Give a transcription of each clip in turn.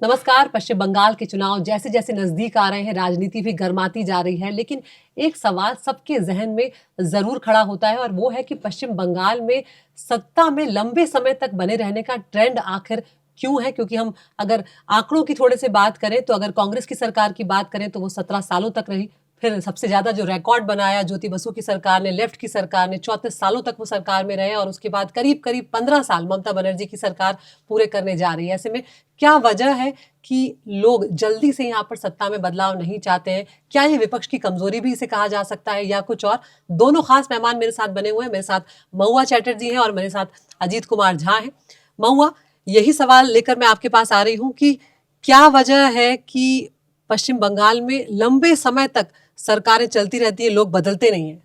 नमस्कार। पश्चिम बंगाल के चुनाव जैसे जैसे नजदीक आ रहे हैं, राजनीति भी गर्माती जा रही है, लेकिन एक सवाल सबके जहन में जरूर खड़ा होता है और वो है कि पश्चिम बंगाल में सत्ता में लंबे समय तक बने रहने का ट्रेंड आखिर क्यों है। क्योंकि हम अगर आंकड़ों की थोड़े से बात करें तो अगर कांग्रेस की सरकार की बात करें तो वो 17 सालों तक रही। फिर सबसे ज्यादा जो रिकॉर्ड बनाया ज्योति बसु की सरकार ने, लेफ्ट की सरकार ने 34 सालों तक वो सरकार में रहे और उसके बाद करीब करीब 15 साल ममता बनर्जी की सरकार पूरे करने जा रही है। ऐसे में क्या वजह है कि लोग जल्दी से यहाँ पर सत्ता में बदलाव नहीं चाहते हैं? क्या ये विपक्ष की कमजोरी भी इसे कहा जा सकता है या कुछ और? दोनों खास मेहमान मेरे साथ बने हुए हैं। मेरे साथ महुआ चैटर्जी हैं और मेरे साथ अजीत कुमार झा हैं। महुआ, यही सवाल लेकर मैं आपके पास आ रही हूँ कि क्या वजह है कि पश्चिम बंगाल में लंबे समय तक सरकारें चलती रहती है, लोग बदलते नहीं हैं?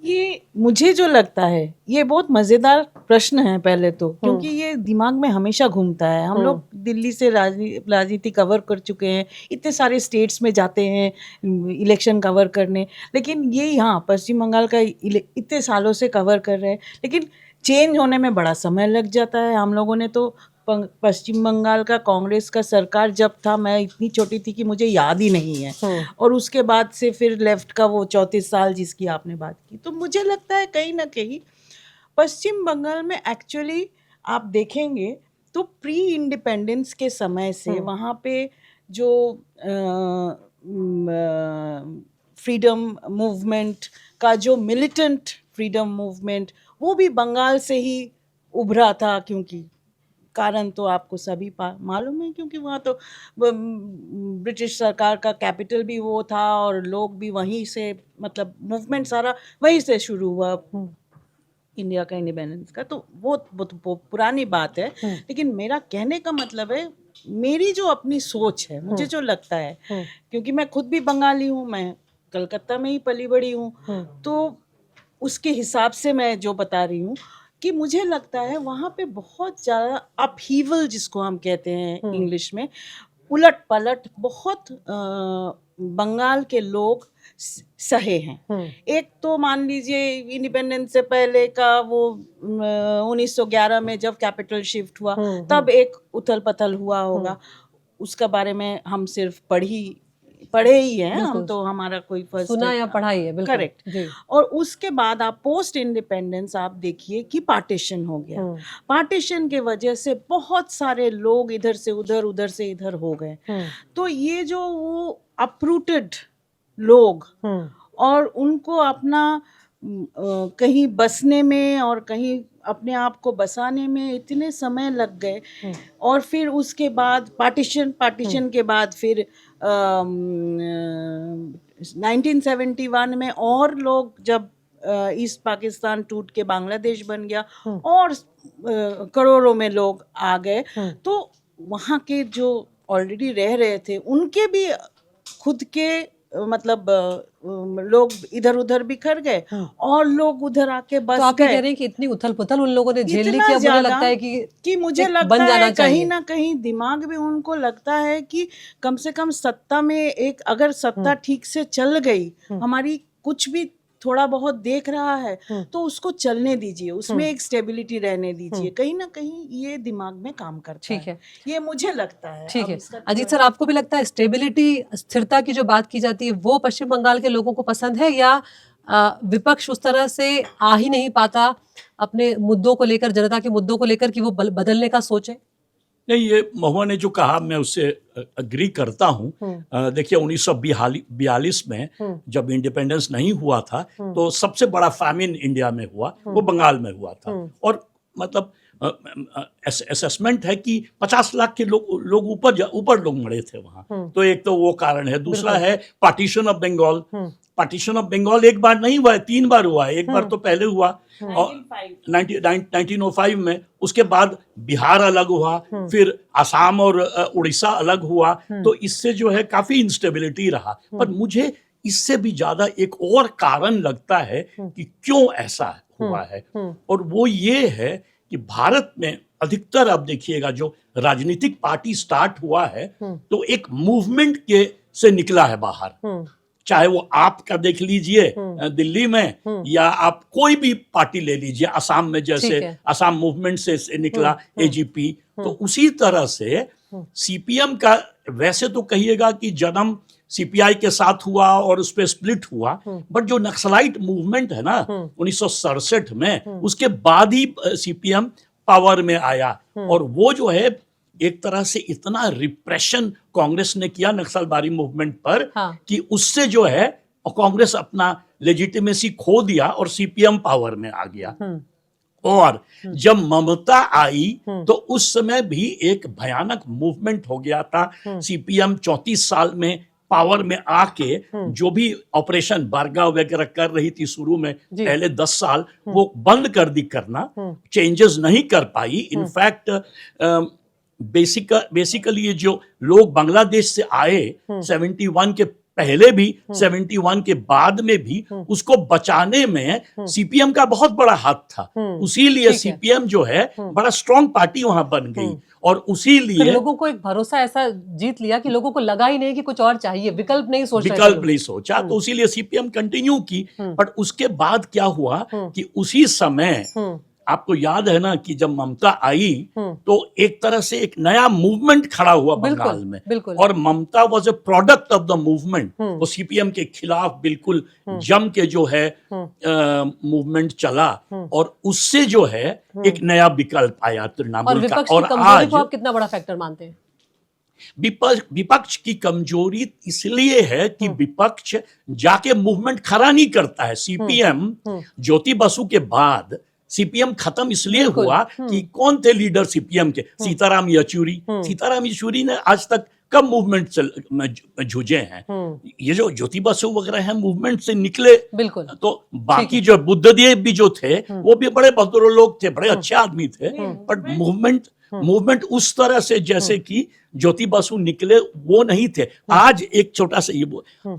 ये मुझे जो लगता है ये बहुत मज़ेदार प्रश्न है पहले तो, क्योंकि ये दिमाग में हमेशा घूमता है। हम लोग दिल्ली से राजनीति कवर कर चुके हैं, इतने सारे स्टेट्स में जाते हैं इलेक्शन कवर करने, लेकिन ये यहाँ पश्चिम बंगाल का इतने सालों से कवर कर रहे हैं, लेकिन चेंज होने में बड़ा समय लग जाता है। हम लोगों ने तो पश्चिम बंगाल का कांग्रेस का सरकार जब था, मैं इतनी छोटी थी कि मुझे याद ही नहीं है, और उसके बाद से फिर लेफ्ट का वो 34 साल जिसकी आपने बात की। तो मुझे लगता है कहीं ना कहीं पश्चिम बंगाल में एक्चुअली आप देखेंगे तो प्री इंडिपेंडेंस के समय से वहाँ पे जो फ्रीडम मूवमेंट का जो मिलिटेंट फ्रीडम मूवमेंट, वो भी बंगाल से ही उभरा था। क्योंकि कारण तो आपको सभी मालूम है, क्योंकि वहाँ तो ब्रिटिश सरकार का कैपिटल भी वो था और लोग भी वहीं से, मतलब मूवमेंट सारा वहीं से शुरू हुआ इंडिया का इंडिपेंडेंस का। तो वो पुरानी बात है, लेकिन मेरा कहने का मतलब है, मेरी जो अपनी सोच है, मुझे जो लगता है, क्योंकि मैं खुद भी बंगाली हूँ, मैं कलकत्ता में ही पली बड़ी हूँ, तो उसके हिसाब से मैं जो बता रही हूँ कि मुझे लगता है वहाँ पे बहुत ज़्यादा अपहीवल, जिसको हम कहते हैं इंग्लिश में, उलट पलट बहुत बंगाल के लोग सहे हैं। एक तो मान लीजिए इंडिपेंडेंस से पहले का वो 1911 में जब कैपिटल शिफ्ट हुआ, तब एक उथल पथल हुआ होगा, उसका बारे में हम सिर्फ पढ़े ही हैं हम, तो हमारा कोई फर्स्ट सुना या पढ़ा ही है, बिल्कुल करेक्ट। और उसके बाद आप पोस्ट इंडिपेंडेंस आप देखिए कि पार्टीशन हो गया। पार्टीशन के वजह से बहुत सारे लोग इधर से उधर, उधर से इधर हो गए। तो ये जो वो अपरूटेड लोग, और उनको अपना कहीं बसने में और कहीं अपने आप को बसाने में इतने समय लग गए, और फिर उसके बाद पार्टीशन के बाद फिर 1971 में और लोग जब ईस्ट पाकिस्तान टूट के बांग्लादेश बन गया और करोड़ों में लोग आ गए, तो वहाँ के जो ऑलरेडी रह रहे थे उनके भी खुद के मतलब लोग इधर उधर बिखर गए और लोग उधर आके बस तो आप गए। कह रहे हैं कि इतनी उथल पुथल उन लोगों ने झेल ली कि अब मुझे लगता है कि मुझे लगता है कहीं ना कहीं दिमाग में उनको लगता है कि कम से कम सत्ता में एक, अगर सत्ता ठीक से चल गई, हमारी कुछ भी थोड़ा बहुत देख रहा है तो उसको चलने दीजिए, उसमें एक स्टेबिलिटी रहने दीजिए। कहीं ना कहीं ये दिमाग में काम करता है, ये मुझे लगता है। ठीक है अजीत सर, आपको भी लगता है स्टेबिलिटी, स्थिरता की जो बात की जाती है वो पश्चिम बंगाल के लोगों को पसंद है, या विपक्ष उस तरह से आ ही नहीं पाता अपने मुद्दों को लेकर, जनता के मुद्दों को लेकर, कि वो बदलने का सोचे? नहीं, ये महुआ ने जो कहा मैं उससे अग्री करता हूँ। देखिए 1942 में जब इंडिपेंडेंस नहीं हुआ था तो सबसे बड़ा फैमिन इंडिया में हुआ, वो बंगाल में हुआ था। और मतलब असेसमेंट है कि 50 लाख के लोग ऊपर लोग मरे थे वहाँ। तो एक तो वो कारण है। दूसरा है partition of Bengal. Partition of Bengal एक बार नहीं हुआ है, 3 बार हुआ है। एक बार तो पहले हुआ 1905 में, उसके बाद बिहार अलग हुआ, फिर असम और उड़ीसा अलग हुआ। तो इससे जो है काफी इंस्टेबिलिटी रहा। पर मुझे इससे भी ज्यादा एक और कारण लगता है कि क्यों ऐसा हुआ है, और वो ये है कि भारत में अधिकतर, अब देखिएगा जो राजनीतिक पार्टी स्टार्ट हुआ है तो एक मूवमेंट के से निकला है बाहर। चाहे वो आपका देख लीजिए दिल्ली में, या आप कोई भी पार्टी ले लीजिए, असम में जैसे असम मूवमेंट से निकला एजीपी। तो उसी तरह से सीपीएम का वैसे तो कहिएगा कि जन्म सीपीआई के साथ हुआ और उस पर स्प्लिट हुआ, बट जो नक्सलाइट मूवमेंट है ना 1967 में, उसके बाद ही सीपीएम पावर में आया। और वो जो है एक तरह से इतना रिप्रेशन कांग्रेस ने किया नक्सलबारी मूवमेंट पर, हाँ। कि उससे जो है कांग्रेस अपना लेजिटिमेसी खो दिया और सीपीएम पावर में आ गया। और जब ममता आई तो उस समय भी एक भयानक मूवमेंट हो गया था। सीपीएम 34 साल में पावर में आके जो भी ऑपरेशन बारगाव वगैरह कर रही थी शुरू में पहले 10 साल, वो बंद कर दी करना, चेंजेस नहीं कर पाई। इनफैक्ट बेसिकली ये जो लोग बांग्लादेश से आए 71 के पहले भी 71 के बाद में भी, उसको बचाने में सीपीएम का बहुत बड़ा हाथ था। उसीलिए सीपीएम जो है बड़ा स्ट्रॉन्ग पार्टी वहां बन गई। और उसी लिए लोगों को एक भरोसा ऐसा जीत लिया कि लोगों को लगा ही नहीं कि कुछ और चाहिए, विकल्प नहीं सोचा, तो उसीलिए सीपीएम कंटिन्यू की। बट उसके बाद क्या हुआ कि उसी समय आपको याद है ना कि जब ममता आई तो एक तरह से एक नया मूवमेंट खड़ा हुआ बंगाल में, और Mamata was a product of the movement. वो सीपीएम के खिलाफ बिल्कुल जम के जो है मूवमेंट चला, और उससे जो है एक नया विकल्प आया तृणमूल का। और आज आप कितना बड़ा फैक्टर मानते हैं? विपक्ष की कमजोरी इसलिए है कि विपक्ष जाके मूवमेंट खड़ा नहीं करता है। सीपीएम ज्योति बसु के बाद सीपीएम खत्म इसलिए हुआ कि कौन थे लीडर सीपीएम के? सीताराम येचुरी। सीताराम येचुरी ने आज तक कब मूवमेंट में जुझे हैं? ये जो ज्योति बसु वगैरह हैं मूवमेंट से निकले। बिल्कुल। तो बाकी जो बुद्धदेव भी जो थे वो भी बड़े बहादुर लोग थे, बड़े अच्छे आदमी थे, बट मूवमेंट उस तरह से जैसे कि ज्योति बसु निकले वो नहीं थे। आज एक छोटा सा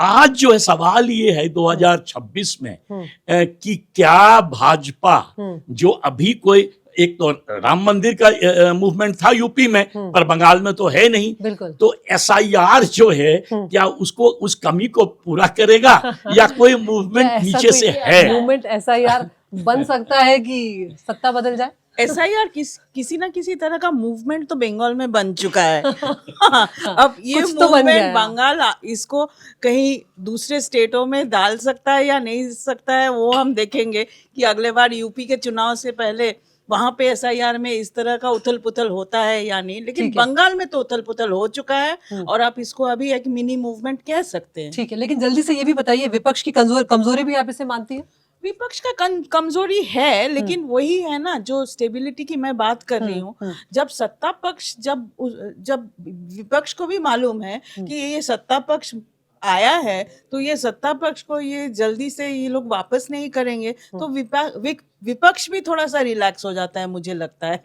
आज जो है सवाल ये है 2026 में कि क्या भाजपा जो अभी कोई एक तो राम मंदिर का मूवमेंट था यूपी में, पर बंगाल में तो है नहीं, तो एसआईआर जो है क्या उसको उस कमी को पूरा करेगा या कोई मूवमेंट नीचे से है? मूवमेंट एसआईआर बन सकता है कि सत्ता बदल जाए? एसआईआर किसी ना किसी तरह का मूवमेंट तो बंगाल में बन चुका है। अब ये मूवमेंट बंगाल इसको कहीं दूसरे स्टेटों में डाल सकता है या नहीं सकता है, वो हम देखेंगे कि अगले बार यूपी के चुनाव से पहले वहां पे एसआईआर में इस तरह का उथल पुथल होता है या नहीं। लेकिन बंगाल में तो उथल पुथल हो चुका है और आप इसको अभी एक मिनी मूवमेंट कह सकते हैं। ठीक है, लेकिन जल्दी से ये भी बताइए, विपक्ष की कमजोरी भी आप इसे मानती है? विपक्ष का कमजोरी है, लेकिन वही है ना जो स्टेबिलिटी की मैं बात कर रही हूँ। जब सत्ता पक्ष जब विपक्ष को भी मालूम है कि ये सत्ता पक्ष आया है, तो ये सत्ता पक्ष को ये जल्दी से ये लोग वापस नहीं करेंगे, तो विपक्ष भी थोड़ा सा रिलैक्स हो जाता है, मुझे लगता है।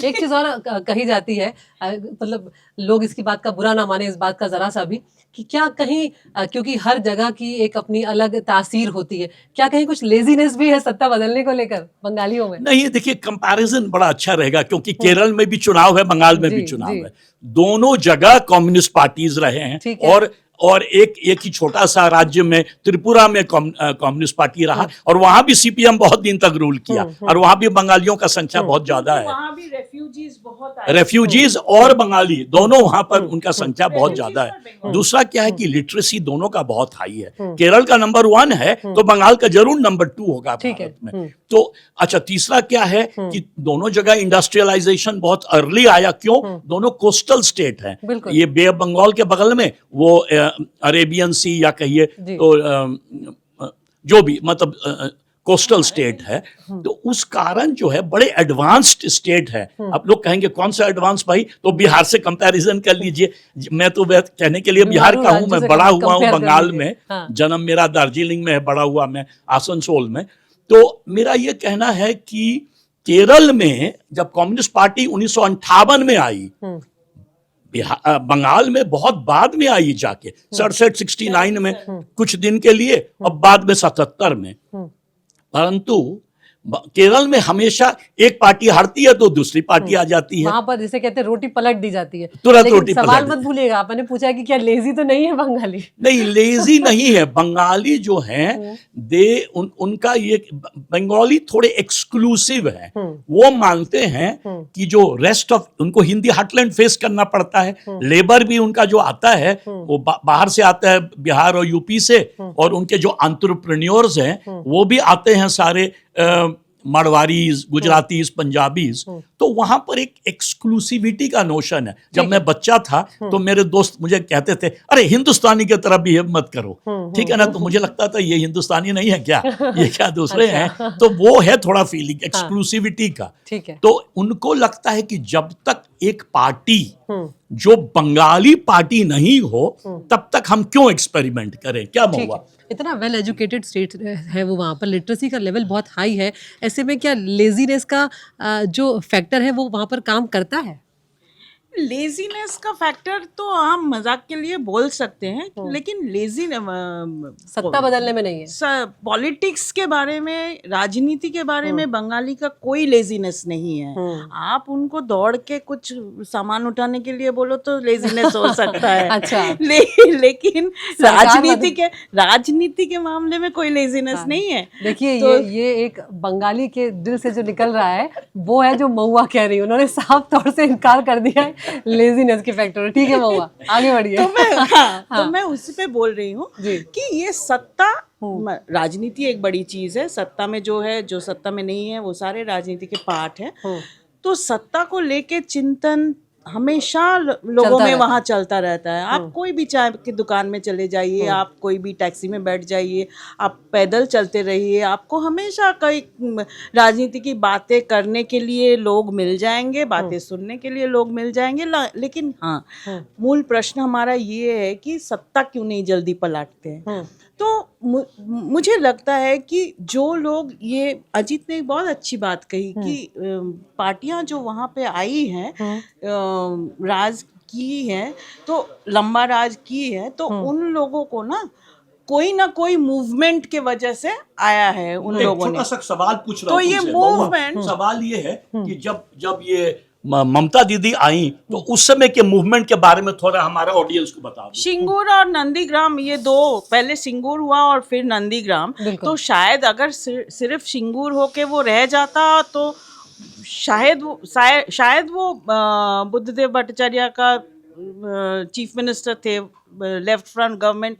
एक चीज और कही जाती है, मतलब लोग इसकी बात का बुरा ना माने, इस बात का जरा सा भी, कि क्या कहीं क्योंकि हर जगह की एक अपनी अलग तासीर होती है, क्या कहीं कुछ लेजीनेस भी है सत्ता बदलने को लेकर बंगालियों में? नहीं, देखिए कंपैरिजन बड़ा अच्छा रहेगा, क्योंकि केरल में भी चुनाव है, बंगाल में भी चुनाव है, दोनों जगह कम्युनिस्ट पार्टीज रहे हैं, और एक ही छोटा सा राज्य में त्रिपुरा में कम्युनिस्ट पार्टी रहा, और वहां भी सीपीएम बहुत दिन तक रूल किया, और वहां भी बंगालियों का संख्या बहुत ज्यादा है। वहां भी रेफ्यूजीज और बंगाली दोनों वहां पर उनका संख्या बहुत ज्यादा है। दूसरा क्या है कि लिटरेसी दोनों का बहुत हाई है। केरल का नंबर 1 है तो बंगाल का जरूर नंबर 2 होगा भारत में। तो अच्छा, तीसरा क्या है कि दोनों जगह इंडस्ट्रियलाइजेशन बहुत अर्ली आया। क्यों? दोनों कोस्टल स्टेट हैं। ये बे ऑफ बंगाल के बगल में वो अरेबियन सी या कहिए तो जो भी मतलब कोस्टल स्टेट है, तो उस कारण जो है बड़े एडवांस्ड स्टेट है। आप लोग कहेंगे कौन सा एडवांस भाई, तो बिहार से कंपैरिजन कर लीजिए। मैं तो कहने के लिए बिहार का हूं, मैं बड़ा हुआ हूं बंगाल में, जन्म मेरा दार्जिलिंग में है, बड़ा हुआ मैं आसनसोल में। तो मेरा ये कहना है कि केरल में जब कम्युनिस्ट पार्टी 1958 में आई, बंगाल में बहुत बाद में आई जाके 67-69 में कुछ दिन के लिए, और बाद में 77 में। परंतु केरल में हमेशा एक पार्टी हारती है तो दूसरी पार्टी आ जाती है, वहां पर जिसे कहते हैं रोटी पलट दी जाती है। तुरंत लेकिन रोटी सवाल पलट मत भूलिएगा, आपने पूछा कि क्या लेजी तो नहीं है बंगाली? नहीं, लेजी नहीं है बंगाली जो हैं, उनका ये बंगाली थोड़े एक्सक्लूसिव हैं। वो मानते हैं कि जो रेस्ट ऑफ, उनको हिंदी हार्टलैंड फेस करना पड़ता है, लेबर भी उनका जो आता है वो बाहर से आता है, बिहार और यूपी से, और उनके जो एंटरप्रेन्योर्स हैं वो भी आते हैं सारे, मारवाड़ीज, गुजरातीज, पंजाबीज। तो वहां पर एक एक्सक्लूसिविटी का नोशन है। जब मैं बच्चा था तो मेरे दोस्त मुझे कहते थे, अरे हिंदुस्तानी की तरह बिहेव मत करो, ठीक है ना? तो मुझे लगता था ये हिंदुस्तानी नहीं है क्या, ये क्या दूसरे हैं? तो वो है थोड़ा फीलिंग एक्सक्लूसिविटी का। ठीक है। तो उनको लगता है कि जब तक एक पार्टी जो बंगाली पार्टी नहीं हो तब तक हम क्यों एक्सपेरिमेंट करें, क्या ठीक हुआ? है। इतना वेल एजुकेटेड स्टेट है वो, वहाँ पर लिटरेसी का लेवल बहुत हाई है। ऐसे में क्या लेजीनेस का जो फैक्टर है वो वहाँ पर काम करता है? लेजीनेस का फैक्टर तो हम मजाक के लिए बोल सकते हैं, लेकिन लेजी सत्ता बदलने में नहीं है। पॉलिटिक्स के बारे में, राजनीति के बारे में बंगाली का कोई लेजीनेस नहीं है। आप उनको दौड़ के कुछ सामान उठाने के लिए बोलो तो लेजीनेस हो सकता है। अच्छा। लेकिन राजनीति के मामले में कोई लेजीनेस नहीं है। देखिए तो ये एक बंगाली के दिल से जो निकल रहा है वो है जो महुआ कह रही है। उन्होंने साफ तौर से इनकार कर दिया है लेजीनेस के फैक्टर। ठीक है महुआ, आगे बढ़िए। तो मैं उसी पे बोल रही हूँ कि ये सत्ता, राजनीति एक बड़ी चीज है। सत्ता में जो है, जो सत्ता में नहीं है, वो सारे राजनीति के पार्ट हैं। तो सत्ता को लेके चिंतन हमेशा लोगों में वहाँ चलता रहता है। आप कोई भी चाय की दुकान में चले जाइए, आप कोई भी टैक्सी में बैठ जाइए, आप पैदल चलते रहिए, आपको हमेशा कई राजनीति की बातें करने के लिए लोग मिल जाएंगे, बातें सुनने के लिए लोग मिल जाएंगे। लेकिन हाँ, मूल प्रश्न हमारा ये है कि सत्ता क्यों नहीं जल्दी पलटते हैं। तो मुझे लगता है कि जो लोग, ये अजीत ने एक बहुत अच्छी बात कही कि पार्टियां जो वहाँ पे आई हैं, राज की हैं, तो लंबा राज की है, तो उन लोगों को ना कोई मूवमेंट के वजह से आया है उन लोगों ने। छोटा सा सवाल पूछ रहा हूं तो ये तुमसे, मूवमेंट, सवाल ये है कि जब ये ममता दीदी आई तो उस समय के मूवमेंट के बारे में थोड़ा हमारा ऑडियंस को बता दो। सिंगूर और नंदीग्राम, ये दो, पहले सिंगूर हुआ और फिर नंदीग्राम। तो शायद अगर सिर्फ सिंगूर होके वो रह जाता तो शायद वो बुद्धदेव भट्टाचार्य का चीफ मिनिस्टर थे, लेफ्ट फ्रंट गवर्नमेंट,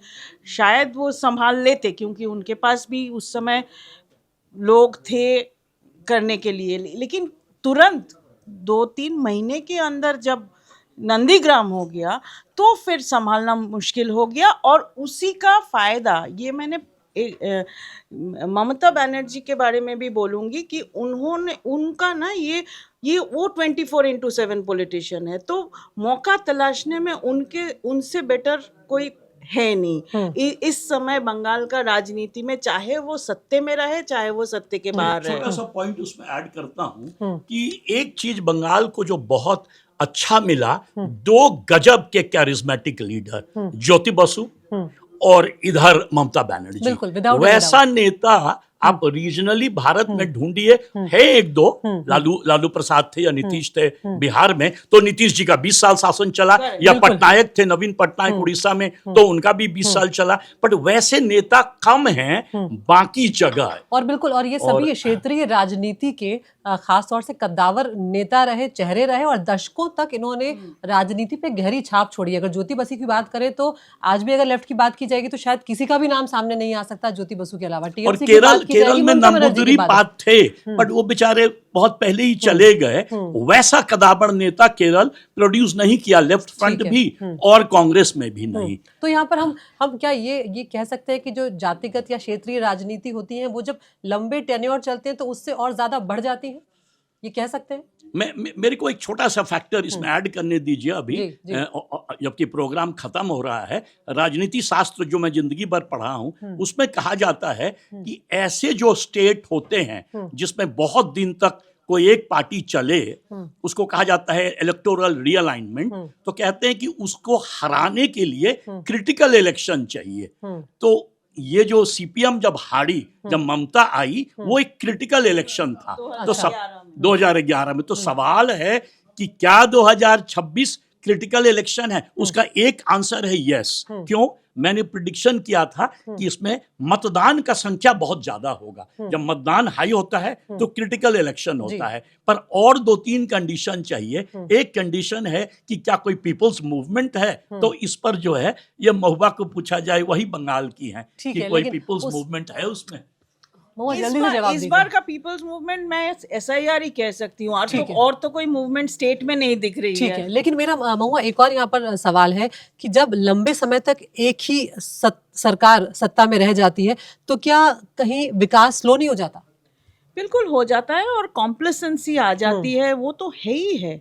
शायद वो संभाल लेते, क्योंकि उनके पास भी उस समय लोग थे करने के लिए। लेकिन तुरंत 2-3 महीने के अंदर जब नंदीग्राम हो गया तो फिर संभालना मुश्किल हो गया। और उसी का फायदा, ये मैंने ममता बनर्जी के बारे में भी बोलूँगी कि उनका ना ये वो 24/7 पॉलिटिशियन है, तो मौका तलाशने में उनसे बेटर कोई है नहीं इस समय बंगाल का राजनीति में, चाहे वो सत्ते में रहे चाहे वो सत्ते के बाहर रहे। छोटा सा पॉइंट उसमें ऐड करता हूं कि एक चीज बंगाल को जो बहुत अच्छा मिला, 2 गजब के कैरिज्मेटिक लीडर, ज्योति बसु और इधर ममता बनर्जी। वैसा नेता आप रीजनली भारत में ढूंढिए, है 1-2, लालू प्रसाद थे या नीतीश थे बिहार में, तो नीतीश जी का 20 साल शासन चला, या पटनायक थे, नवीन पटनायक उड़ीसा में, तो उनका भी 20 साल चला। बट वैसे नेता कम हैं बाकी जगह। और बिल्कुल, और ये सभी क्षेत्रीय राजनीति के खास तौर से कद्दावर नेता रहे, चेहरे रहे, और दशकों तक इन्होंने राजनीति पे गहरी छाप छोड़ी। अगर ज्योति बसु की बात करें तो आज भी अगर लेफ्ट की बात की जाएगी तो शायद किसी का भी नाम सामने नहीं आ सकता ज्योति बसु के अलावा। और केरल में नंबूदरी बात थे, बट वो बेचारे बहुत पहले ही चले गए। वैसा कदावर नेता केरल प्रोड्यूस नहीं किया, लेफ्ट फ्रंट भी और कांग्रेस में भी नहीं। तो यहाँ पर हम क्या ये कह सकते हैं कि जो जातिगत या क्षेत्रीय राजनीति होती है वो जब लंबे टेन्योर चलते हैं तो उससे और ज्यादा बढ़ जाती है, ये कह सकते हैं? मेरे को एक छोटा सा फैक्टर इसमें ऐड करने दीजिए अभी, जबकि प्रोग्राम खत्म हो रहा है। राजनीति शास्त्र जो मैं जिंदगी भर पढ़ा हूं उसमें कहा जाता है कि ऐसे जो स्टेट होते हैं जिसमें बहुत दिन तक कोई एक पार्टी चले, उसको कहा जाता है इलेक्टोरल रीअलाइनमेंट। तो कहते हैं कि उसको हराने के लिए क्रिटिकल इलेक्शन चाहिए। तो ये जो सीपीएम जब हारी, जब ममता आई, वो एक क्रिटिकल इलेक्शन था। तो सब 2011 में, तो सवाल है कि क्या 2026 क्रिटिकल इलेक्शन है? उसका एक आंसर है यस। क्यों? मैंने प्रिडिक्शन किया था कि इसमें मतदान का संख्या बहुत ज्यादा होगा। जब मतदान हाई होता है तो क्रिटिकल इलेक्शन होता है, पर और 2-3 कंडीशन चाहिए। एक कंडीशन है कि क्या कोई पीपल्स मूवमेंट है, तो इस पर जो है ये महुआ को पूछा जाए, वही बंगाल की है कि कोई पीपल्स मूवमेंट है उसमें। इस बार का पीपल्स मूवमेंट मैं SIR ही कह सकती हूँ, और तो कोई मूवमेंट स्टेट में नहीं दिख रही है। लेकिन मेरा महुआ एक और यहाँ पर सवाल है कि जब लंबे समय तक एक ही सरकार सत्ता में रह जाती है तो क्या कहीं विकास स्लो नहीं हो जाता? बिल्कुल हो जाता है, और कॉम्प्लेसेंसी आ जाती है, वो तो है ही है।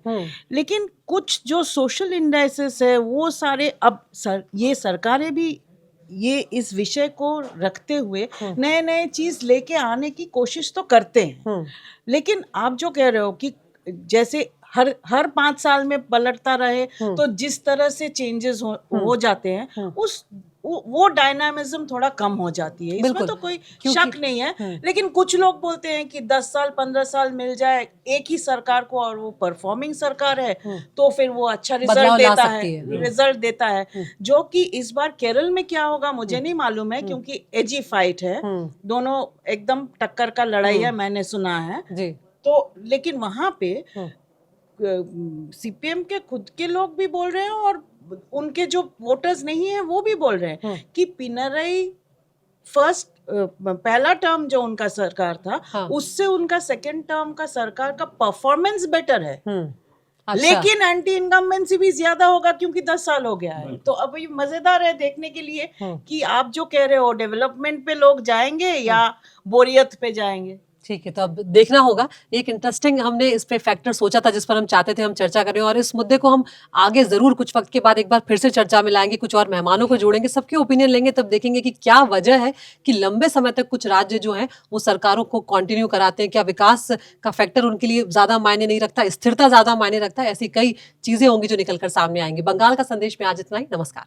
लेकिन कुछ जो सोशल इंडाइसेस है वो सारे अब ये सरकारें भी ये इस विषय को रखते हुए नए नए चीज लेके आने की कोशिश तो करते हैं। लेकिन आप जो कह रहे हो कि जैसे हर 5 साल में पलटता रहे तो जिस तरह से चेंजेस हो जाते हैं, वो डायनामिज्म थोड़ा कम हो जाती है, इसमें तो कोई शक नहीं है। लेकिन कुछ लोग बोलते हैं कि 10 साल 15 साल मिल जाए एक ही सरकार को, और वो परफॉर्मिंग सरकार है तो फिर वो अच्छा रिजल्ट देता है। जो कि इस बार केरल में क्या होगा मुझे नहीं मालूम है, क्योंकि एजी फाइट है, दोनों एकदम टक्कर का लड़ाई है, मैंने सुना है तो। लेकिन वहां पे CPM के खुद के लोग भी बोल रहे हैं, और उनके जो वोटर्स नहीं है वो भी बोल रहे हैं कि पिनरई पहला टर्म जो उनका सरकार था, उससे उनका सेकंड टर्म का सरकार का परफॉर्मेंस बेटर है। अच्छा। लेकिन एंटी इनकम्बेंसी भी ज्यादा होगा क्योंकि 10 साल हो गया है। तो अब ये मजेदार है देखने के लिए कि आप जो कह रहे हो डेवलपमेंट पे लोग जाएंगे या बोरियत पे जाएंगे। ठीक है, तो अब देखना होगा। एक इंटरेस्टिंग हमने इस पे फैक्टर सोचा था जिस पर हम चाहते थे हम चर्चा करें, और इस मुद्दे को हम आगे जरूर कुछ वक्त के बाद एक बार फिर से चर्चा में लाएंगे, कुछ और मेहमानों को जोड़ेंगे, सबके ओपिनियन लेंगे, तब देखेंगे कि क्या वजह है कि लंबे समय तक कुछ राज्य जो हैं वो सरकारों को कंटिन्यू कराते हैं। क्या विकास का फैक्टर उनके लिए ज्यादा मायने नहीं रखता, स्थिरता ज्यादा मायने रखता है? ऐसी कई चीजें होंगी जो निकल कर सामने आएंगी। बंगाल का संदेश में आज इतना ही। नमस्कार।